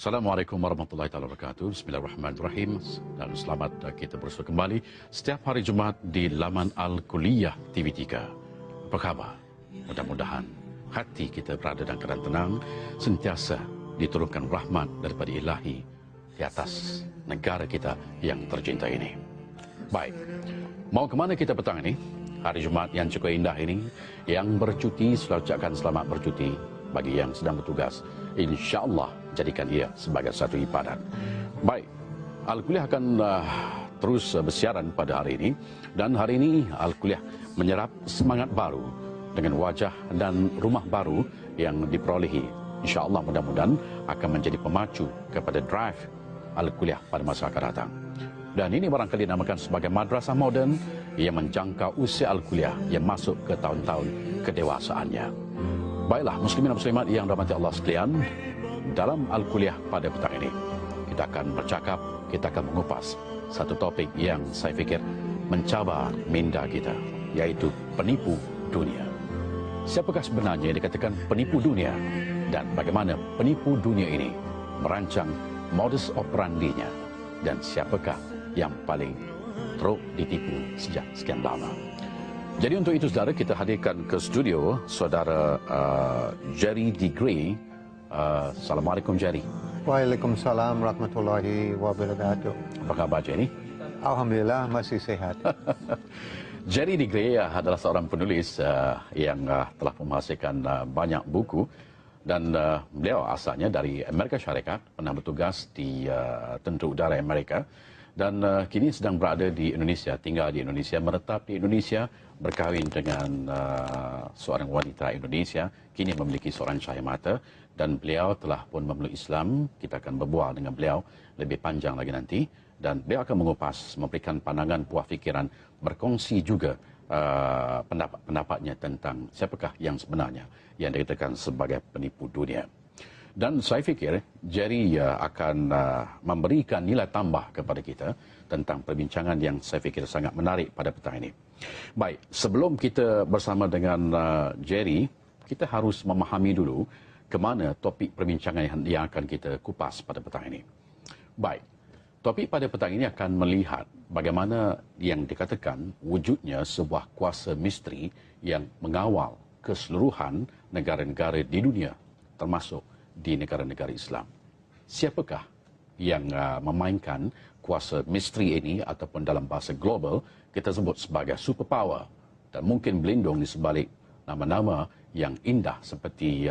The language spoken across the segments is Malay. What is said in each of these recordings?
Assalamualaikum warahmatullahi wabarakatuh. Bismillahirrahmanirrahim. Dan selamat kita bersua kembali setiap hari Jumaat di laman Al-Kuliah TV3. Apa khabar? Mudah-mudahan hati kita berada dalam keadaan tenang, sentiasa diturunkan rahmat daripada Ilahi di atas negara kita yang tercinta ini. Baik, mau ke mana kita petang ini? Hari Jumaat yang cukup indah ini, yang bercuti, selalu ucapkan selamat bercuti. Bagi yang sedang bertugas, insya-Allah jadikan ia sebagai satu ibadat. Baik, Al-Kuliah akan terus bersiaran pada hari ini, dan hari ini Al-Kuliah menyerap semangat baru dengan wajah dan rumah baru yang diperolehi. Insya-Allah mudah-mudahan akan menjadi pemacu kepada drive Al-Kuliah pada masa akan datang. Dan ini barangkali dinamakan sebagai madrasah moden yang menjangkau usia Al-Kuliah yang masuk ke tahun-tahun kedewasaannya. Baiklah, muslimin dan muslimat yang dirahmati Allah sekalian, dalam Al-Kuliah pada petang ini, kita akan bercakap, kita akan mengupas satu topik yang saya fikir mencabar minda kita, yaitu penipu dunia. Siapakah sebenarnya yang dikatakan penipu dunia, dan bagaimana penipu dunia ini merancang modus operandinya, dan siapakah yang paling teruk ditipu sejak sekian lama. Jadi untuk itu saudara, kita hadirkan ke studio saudara Jerry D. Gray. Assalamualaikum Jerry. Waalaikumsalam warahmatullahi wabarakatuh. Apa khabar Jerry? Alhamdulillah masih sehat. Jerry D. Gray adalah seorang penulis yang telah menghasilkan banyak buku, dan beliau asalnya dari Amerika Syarikat, pernah bertugas di Tentera Udara Amerika, dan kini sedang berada di Indonesia, tinggal di Indonesia, menetap di Indonesia, berkahwin dengan seorang wanita Indonesia, kini memiliki seorang cahaya mata, dan beliau telah pun memeluk Islam. Kita akan berbual dengan beliau lebih panjang lagi nanti, dan beliau akan mengupas, memberikan pandangan, buah fikiran, berkongsi juga pendapat-pendapatnya tentang siapakah yang sebenarnya yang dikatakan sebagai penipu dunia. Dan saya fikir Jerry akan memberikan nilai tambah kepada kita tentang perbincangan yang saya fikir sangat menarik pada petang ini. Baik, sebelum kita bersama dengan Jerry, kita harus memahami dulu ke mana topik perbincangan yang akan kita kupas pada petang ini. Baik, topik pada petang ini akan melihat bagaimana yang dikatakan wujudnya sebuah kuasa misteri yang mengawal keseluruhan negara-negara di dunia, termasuk di negara-negara Islam. Siapakah yang memainkan kuasa misteri ini, ataupun dalam bahasa global kita sebut sebagai superpower, dan mungkin berlindung di sebalik nama-nama yang indah seperti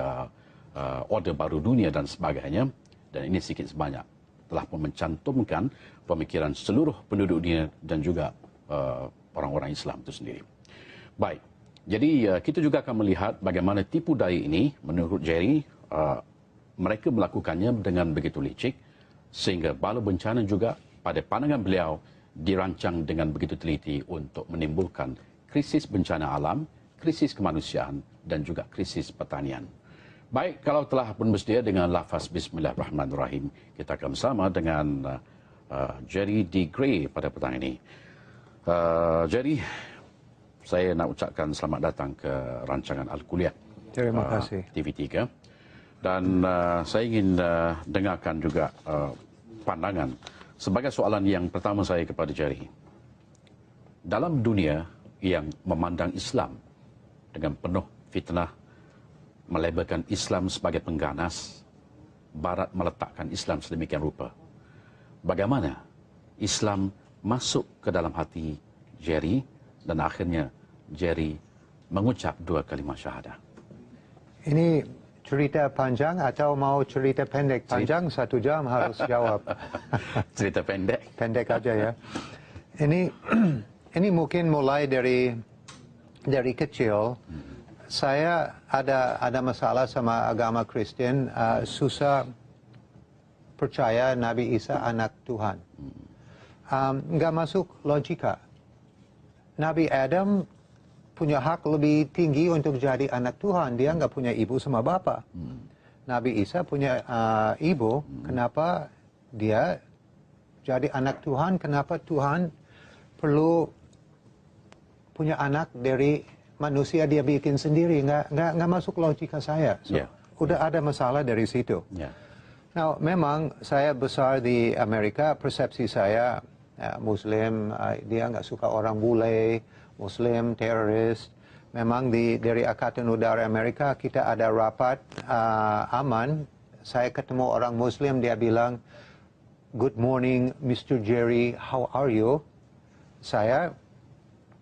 Orde Baru Dunia dan sebagainya. Dan ini sikit sebanyak telah pun mencantumkan pemikiran seluruh penduduk dunia dan juga orang-orang Islam itu sendiri. Baik, jadi kita juga akan melihat bagaimana tipu daya ini menurut Jerry mereka melakukannya dengan begitu licik, sehingga bala bencana juga pada pandangan beliau dirancang dengan begitu teliti untuk menimbulkan krisis bencana alam, krisis kemanusiaan, dan juga krisis pertanian. Baik, kalau telah pun bersedia dengan lafaz Bismillahirrahmanirrahim, kita akan bersama dengan Jerry D. Gray pada petang ini. Jerry, saya nak ucapkan selamat datang ke rancangan Al-Kuliah. Terima kasih. TV3. Dan saya ingin dengarkan juga pandangan sebagai soalan yang pertama saya kepada Jerry. Dalam dunia yang memandang Islam dengan penuh fitnah, melabelkan Islam sebagai pengganas, Barat meletakkan Islam sedemikian rupa, bagaimana Islam masuk ke dalam hati Jerry dan akhirnya Jerry mengucap 2 kalimat syahadah? Ini cerita panjang atau mau cerita pendek? Panjang 1 jam harus jawab. Cerita pendek. Pendek aja ya. Ini mungkin mulai dari kecil. Saya ada masalah sama agama Kristen, susah percaya Nabi Isa anak Tuhan. Nggak masuk logika. Nabi Adam punya hak lebih tinggi untuk jadi anak Tuhan. Dia nggak punya ibu sama bapak. Nabi Isa punya ibu. Kenapa dia jadi anak Tuhan? Kenapa Tuhan perlu punya anak dari manusia dia bikin sendiri? Nggak masuk logika saya. So, udah ada masalah dari situ. Now, memang saya besar di Amerika, persepsi saya Muslim, dia nggak suka orang bule, Muslim, teroris. Memang dari Angkatan Udara Amerika kita ada rapat aman. Saya ketemu orang Muslim, dia bilang, "Good morning, Mr. Jerry, how are you?" Saya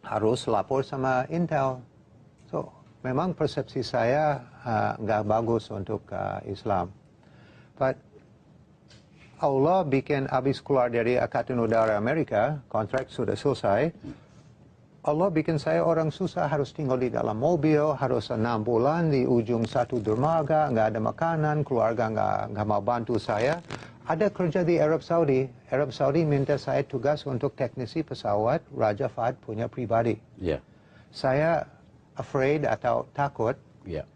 harus lapor sama Intel. So, memang persepsi saya nggak bagus untuk Islam. But Allah bikin habis keluar dari Angkatan Udara Amerika, kontrak sudah selesai. Allah bikin saya orang susah, harus tinggal di dalam mobil, harus 6 bulan di ujung satu dermaga, nggak ada makanan, keluarga nggak mau bantu saya. Ada kerja di Arab Saudi. Arab Saudi minta saya tugas untuk teknisi pesawat Raja Fahd punya pribadi. Yeah. Saya afraid atau takut. Yeah.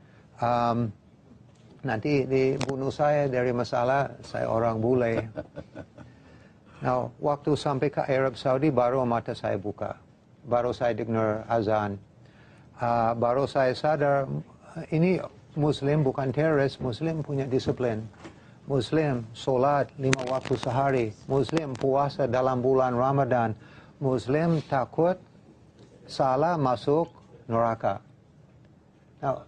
Nanti dibunuh saya dari masalah saya orang bule. Nah, waktu sampai ke Arab Saudi baru mata saya buka. Baru saya dengar azan. Baru saya sadar ini Muslim bukan teroris, Muslim punya disiplin. Muslim solat 5 waktu sehari. Muslim puasa dalam bulan Ramadan. Muslim takut salah masuk neraka. Nah,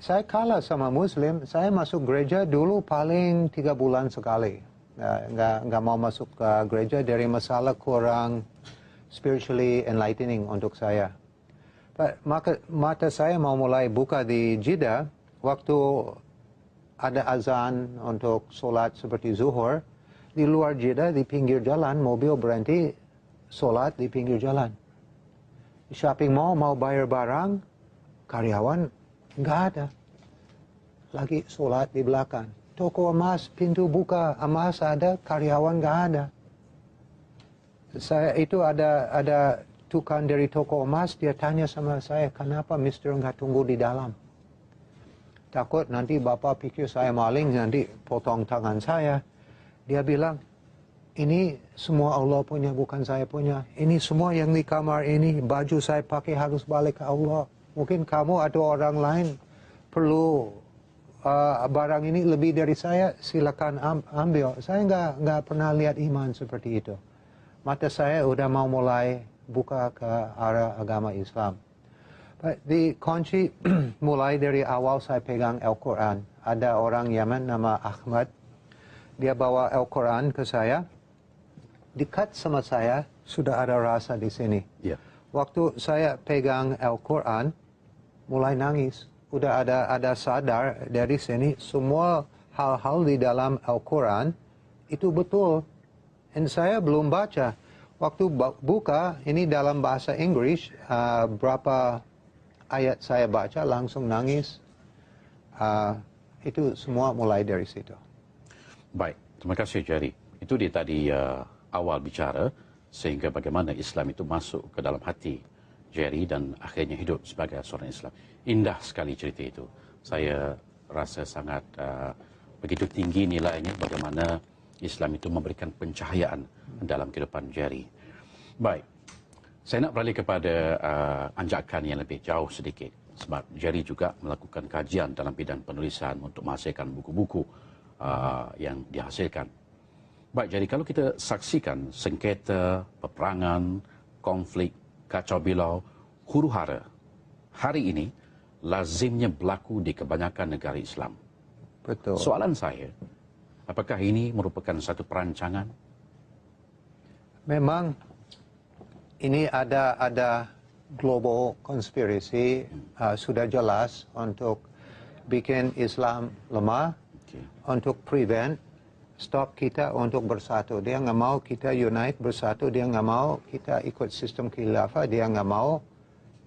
saya kalah sama Muslim. Saya masuk gereja dulu paling 3 bulan sekali. Nggak mau masuk ke gereja dari masalah kurang spiritually enlightening untuk saya. Maka mata saya mau mulai buka di Jeddah waktu ada azan untuk solat seperti zuhur. Di luar Jeddah, di pinggir jalan, mobil berhenti solat di pinggir jalan. Di shopping mall mau bayar barang, karyawan nggak ada. Lagi sholat di belakang. Toko emas, pintu buka, emas ada, karyawan nggak ada. Saya itu ada tukang dari toko emas, dia tanya sama saya, kenapa Mister nggak tunggu di dalam? Takut nanti Bapak pikir saya maling, nanti potong tangan saya. Dia bilang, ini semua Allah punya, bukan saya punya. Ini semua yang di kamar ini, baju saya pakai harus balik ke Allah. Mungkin kamu atau orang lain perlu barang ini lebih dari saya, silakan ambil. Saya nggak pernah lihat iman seperti itu. Mata saya udah mau mulai buka ke arah agama Islam. Di kunci mulai dari awal saya pegang Al-Quran. Ada orang Yaman nama Ahmad. Dia bawa Al-Quran ke saya. Dekat sama saya sudah ada rasa di sini. Yeah. Waktu saya pegang Al-Quran, mulai nangis. Udah ada sadar dari sini semua hal-hal di dalam Al-Quran itu betul. Dan saya belum baca. Waktu buka ini dalam bahasa Inggris, berapa ayat saya baca langsung nangis. Itu semua mulai dari situ. Baik, terima kasih Jerry. Itu dia tadi awal bicara sehingga bagaimana Islam itu masuk ke dalam hati Jerry dan akhirnya hidup sebagai seorang Islam. Indah sekali cerita itu. Saya rasa sangat begitu tinggi nilainya bagaimana Islam itu memberikan pencahayaan dalam kehidupan Jerry. Baik, saya nak beralih kepada anjakan yang lebih jauh sedikit. Sebab Jerry juga melakukan kajian dalam bidang penulisan untuk menghasilkan buku-buku yang dihasilkan. Baik, jadi kalau kita saksikan sengketa, peperangan, konflik, kacau bilau, huru-hara, hari ini lazimnya berlaku di kebanyakan negara Islam. Betul. Soalan saya, apakah ini merupakan satu perancangan? Memang ini ada global conspiracy sudah jelas untuk bikin Islam lemah, untuk prevent, stop kita untuk bersatu. Dia nggak mau kita unite bersatu, dia nggak mau kita ikut sistem khilafah, dia nggak mau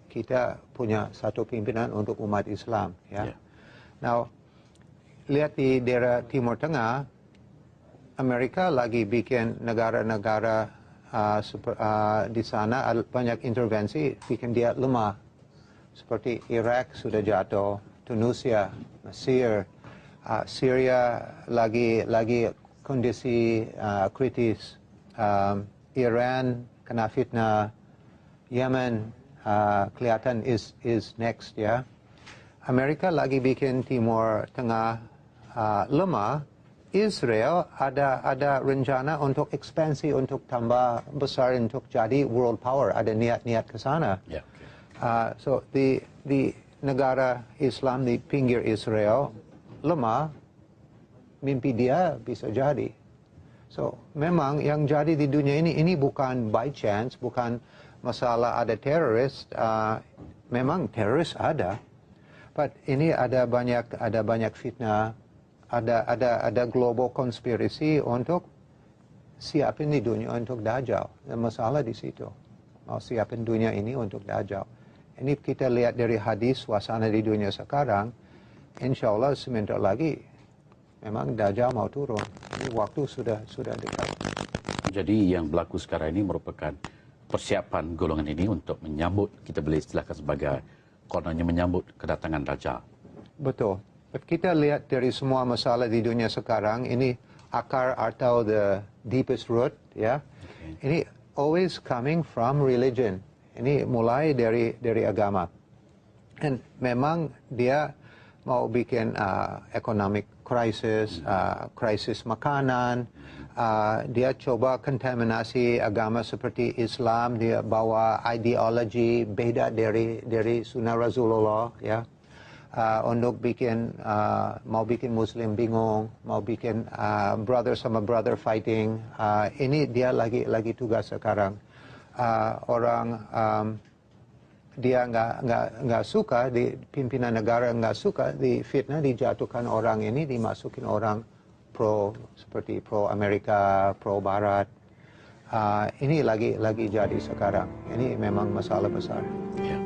kita punya satu pimpinan untuk umat Islam. Ya. Now, lihat di daerah Timur Tengah, Amerika lagi bikin negara-negara di sana banyak intervensi bikin dia lemah. Seperti Irak sudah jatuh, Tunisia, Mesir, Syria lagi kondisi kritis, Iran kena fitnah, Yemen kelihatan is next ya. Amerika lagi bikin Timur Tengah lemah, Israel ada rencana untuk ekspansi, untuk tambah besar, untuk jadi world power. Ada niat-niat ke sana. Ya. So di negara Islam di pinggir Israel lemah, mimpi dia bisa jadi. So memang yang jadi di dunia ini bukan by chance, bukan masalah ada teroris. Memang teroris ada, but ini ada banyak fitnah, ada global conspiracy untuk siapin di dunia untuk Dajjal. Masalah di situ. Mau siapin dunia ini untuk Dajjal. Ini kita lihat dari hadis suasana di dunia sekarang, insya Allah sebentar lagi memang Dajjal mau turun. Ini waktu sudah dekat. Jadi yang berlaku sekarang ini merupakan persiapan golongan ini untuk menyambut, kita boleh istilahkan sebagai kononnya menyambut kedatangan Dajjal. Betul. Kita lihat dari semua masalah di dunia sekarang, ini akar atau the deepest root, ya. Ini always coming from religion. Ini mulai dari agama. Dan memang dia mau bikin economic crisis, krisis makanan. Dia coba kontaminasi agama seperti Islam. Dia bawa ideologi beda dari sunnah Rasulullah, ya. Untuk mau bikin Muslim bingung, mau bikin brother sama brother fighting. Ini dia lagi tugas sekarang. Orang dia nggak suka, di pimpinan negara nggak suka, di fitnah, dijatuhkan orang ini, dimasukin orang seperti pro Amerika, pro Barat. Ini lagi jadi sekarang. Ini memang masalah besar. Ya.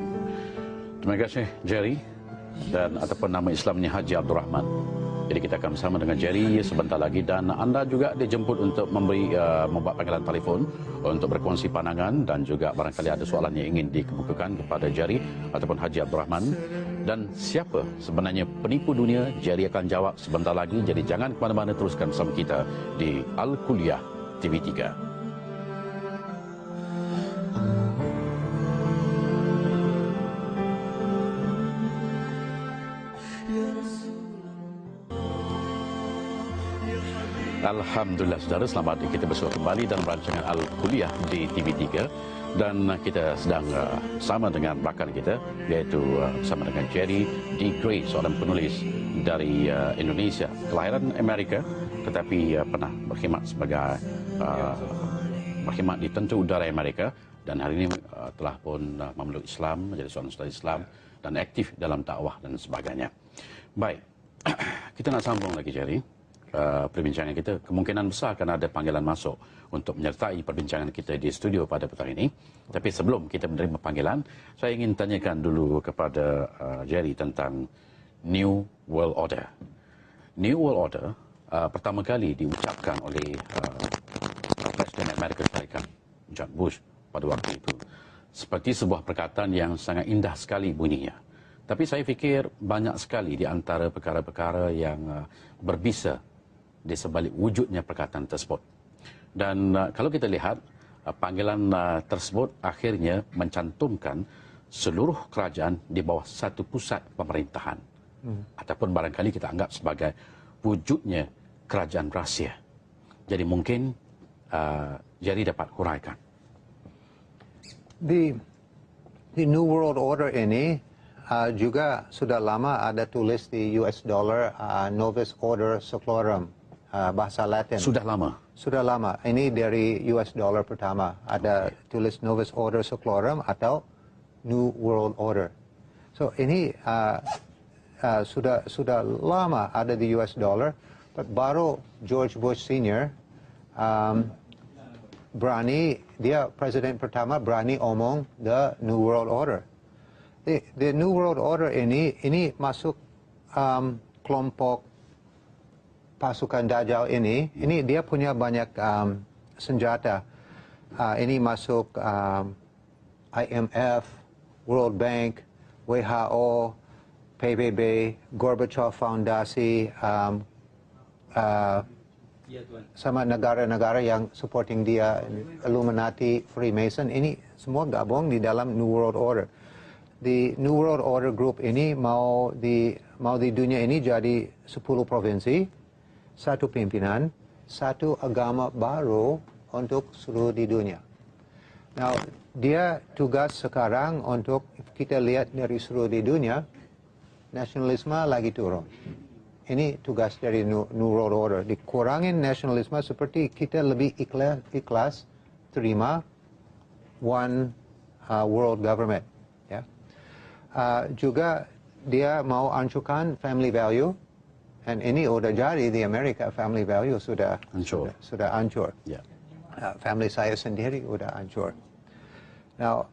Terima kasih Jerry, dan ataupun nama Islamnya Haji Abdul Rahman. Jadi kita akan bersama dengan Jerry sebentar lagi, dan anda juga dijemput untuk membuat panggilan telefon untuk berkongsi pandangan, dan juga barangkali ada soalan yang ingin dikemukakan kepada Jerry ataupun Haji Abdul Rahman. Dan siapa sebenarnya penipu dunia, Jerry akan jawab sebentar lagi. Jadi jangan ke mana-mana, teruskan bersama kita di Al-Kuliah TV3. Alhamdulillah saudara, selamat kita bersua kembali dalam rancangan Al-Kuliah di TV3, dan kita sedang bersama dengan rakan kita, iaitu bersama dengan Jerry D. Gray, seorang penulis dari Indonesia, kelahiran Amerika tetapi pernah berkhidmat sebagai berkhidmat di Tentera Udara Amerika, dan hari ini telah pun memeluk Islam, menjadi seorang ustaz Islam dan aktif dalam dakwah dan sebagainya. Baik, kita nak sambung lagi Jerry. Perbincangan kita, kemungkinan besar akan ada panggilan masuk untuk menyertai perbincangan kita di studio pada petang ini. Tapi sebelum kita menerima panggilan, saya ingin tanyakan dulu kepada Jerry tentang New World Order. New World Order pertama kali diucapkan oleh Presiden Amerika Syarikat George Bush pada waktu itu seperti sebuah perkataan yang sangat indah sekali bunyinya. Tapi saya fikir banyak sekali di antara perkara-perkara yang berbisa di sebalik wujudnya perkataan tersebut. Dan kalau kita lihat, panggilan tersebut akhirnya mencantumkan seluruh kerajaan di bawah satu pusat pemerintahan. Ataupun barangkali kita anggap sebagai wujudnya kerajaan rahsia. Jadi mungkin Jerry dapat huraikan. Di New World Order ini juga sudah lama ada tulis di US dollar Novus Order Seclorum, bahasa Latin. Sudah lama? Sudah lama. Ini dari US dollar pertama. Ada tulis Novus Order Seclorum atau New World Order. So ini sudah lama ada di US dollar. But baru George Bush Senior berani, dia presiden pertama berani omong the New World Order. The New World Order ini masuk kelompok pasukan Dajjal ini dia punya banyak senjata. Ini masuk IMF, World Bank, WHO, PBB, Gorbachev Foundasi, sama negara-negara yang supporting dia, Illuminati, Freemason, ini semua gabung di dalam New World Order. di New World Order Group ini mau di dunia ini jadi 10 provinsi, satu pimpinan, satu agama baru untuk seluruh di dunia. Now, dia tugas sekarang untuk kita lihat dari seluruh di dunia, nasionalisme lagi turun. Ini tugas dari New World Order. Dikurangin nasionalisme seperti kita lebih ikhlas terima one world government. Ya. Juga dia mau hancurkan family value. Dan ini udah jadi di Amerika, family value sudah hancur. Yeah. Family saya sendiri udah hancur. Now,